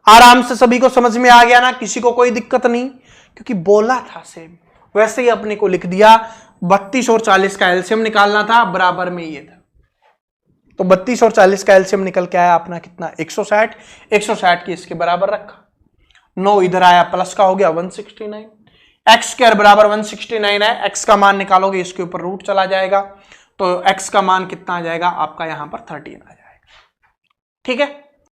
आराम से सभी को समझ में आ गया ना, किसी को कोई दिक्कत नहीं, क्योंकि बोला था सेम वैसे ही अपने को लिख दिया। 32 और 40 का एलसीएम निकालना था, बराबर में ये था, तो 32 और 40 का एलसीएम निकल के आया अपना कितना 160, 160 की इसके बराबर रखा, 9 इधर आया प्लस का हो गया 169, एक्स स्क्वायर बराबर 169 है, एक्स का मान निकालोगे इसके ऊपर रूट चला जाएगा, तो एक्स का मान कितना आ जाएगा आपका यहां पर 13 आ जाएगा। ठीक है।